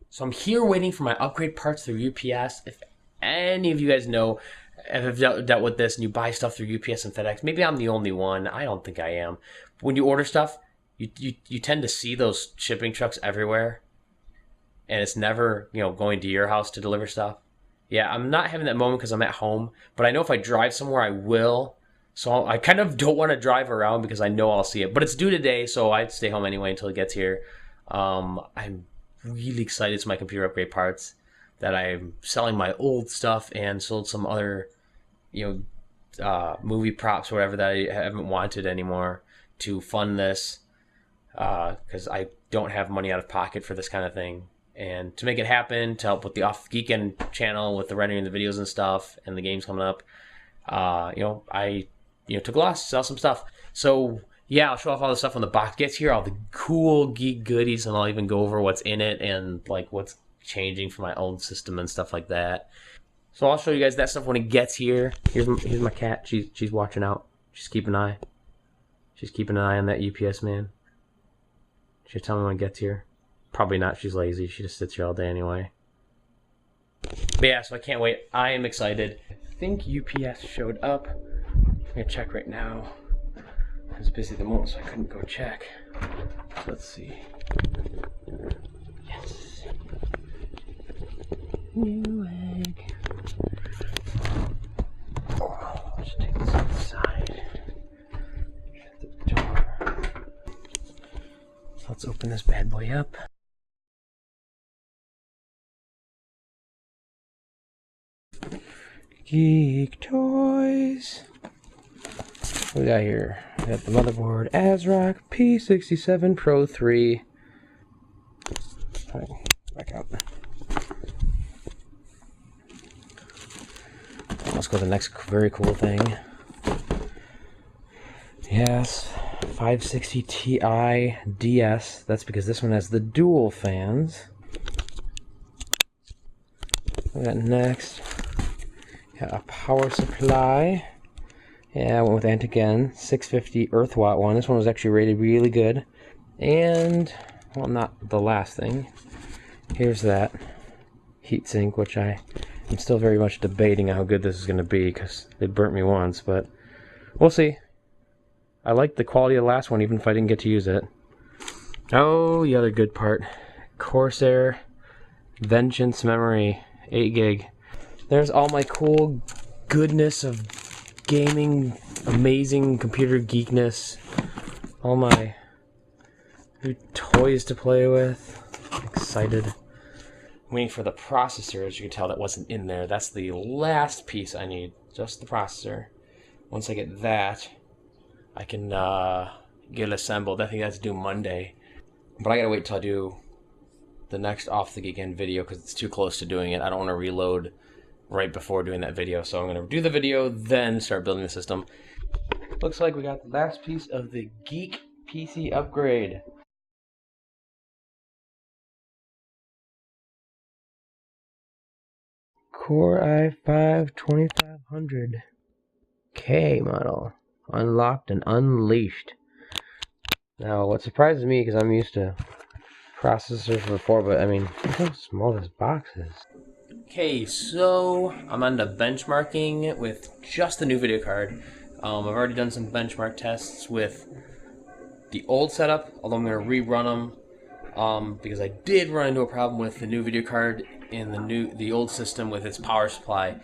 So I'm here waiting for my upgrade parts through UPS. If any of you guys know, if I've dealt with this and you buy stuff through UPS and FedEx, maybe I'm the only one. I don't think I am. But when you order stuff, you tend to see those shipping trucks everywhere, and it's never going to your house to deliver stuff. Yeah, I'm not having that moment because I'm at home, but I know if I drive somewhere, I will. So I kind of don't want to drive around because I know I'll see it. But it's due today, so I'd stay home anyway until it gets here. I'm really excited. It's my computer upgrade parts that I'm selling my old stuff and sold some other, movie props or whatever that I haven't wanted anymore to fund this because I don't have money out of pocket for this kind of thing. And to make it happen, to help with the Off Geekend channel with the rendering the videos and stuff and the games coming up, I took a loss, sell some stuff. So yeah, I'll show off all the stuff when the box gets here, all the cool geek goodies, and I'll even go over what's in it and like what's changing for my own system and stuff like that. So I'll show you guys that stuff when it gets here. Here's my cat. She's watching out. She's keeping an eye. She's keeping an eye on that UPS man. She'll tell me when it gets here. Probably not. She's lazy. She just sits here all day anyway. But yeah, so I can't wait. I am excited. I think UPS showed up. I'm gonna check right now. I was busy at the moment, so I couldn't go check. Let's see. Yes. New egg. Oh, let's take this outside. Shut the door. So let's open this bad boy up. Geek Toys. What we got here? We got the motherboard ASRock P67 Pro 3. Alright, back out. Let's go to the next very cool thing. Yes, 560 Ti DS. That's because this one has the dual fans. We got next. Got a power supply. Yeah, I went with Antigen 650 Earth Watt one. This one was actually rated really good. And, well, not the last thing. Here's that heatsink, which I am still very much debating how good this is going to be because it burnt me once, but we'll see. I liked the quality of the last one, even if I didn't get to use it. Oh, the other good part. Corsair Vengeance memory, 8 gig. There's all my cool goodness of gaming, amazing computer geekness. All my new toys to play with. Excited. Waiting for the processor. As you can tell, that wasn't in there. That's the last piece I need. Just the processor. Once I get that, I can get it assembled. I think that's due Monday. But I gotta wait till I do the next Off the Geekend video because it's too close to doing it. I don't want to reload right before doing that video, so I'm going to do the video, then start building the system. Looks like we got the last piece of the Geek PC upgrade. Core i5 2500K model. Unlocked and unleashed. Now, what surprises me, because I'm used to processors before, but I mean, look how small this box is. Okay, so I'm on the benchmarking with just the new video card. I've already done some benchmark tests with the old setup, although I'm going to rerun them because I did run into a problem with the new video card in the old system with its power supply.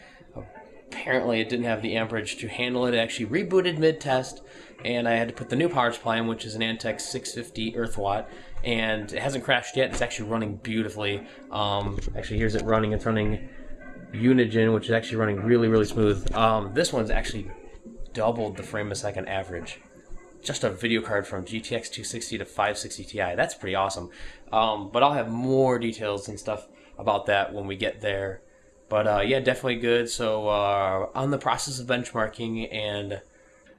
Apparently it didn't have the amperage to handle it. It actually rebooted mid-test, and I had to put the new power supply in, which is an Antec 650 Earth Watt, and it hasn't crashed yet. It's actually running beautifully. Actually, here's it running. It's running Unigen, which is actually running really, really smooth. This one's actually doubled the frame a second average. Just a video card from GTX 260 to 560 Ti. That's pretty awesome. But I'll have more details and stuff about that when we get there. But yeah, definitely good. So on the process of benchmarking, and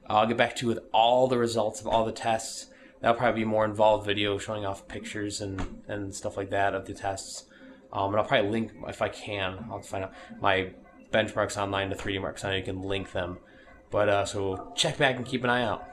I'll get back to you with all the results of all the tests. That'll probably be a more involved video showing off pictures and stuff like that of the tests. And I'll probably link, if I can, I'll find out my benchmarks online to 3D Marks. I know you can link them. But so check back and keep an eye out.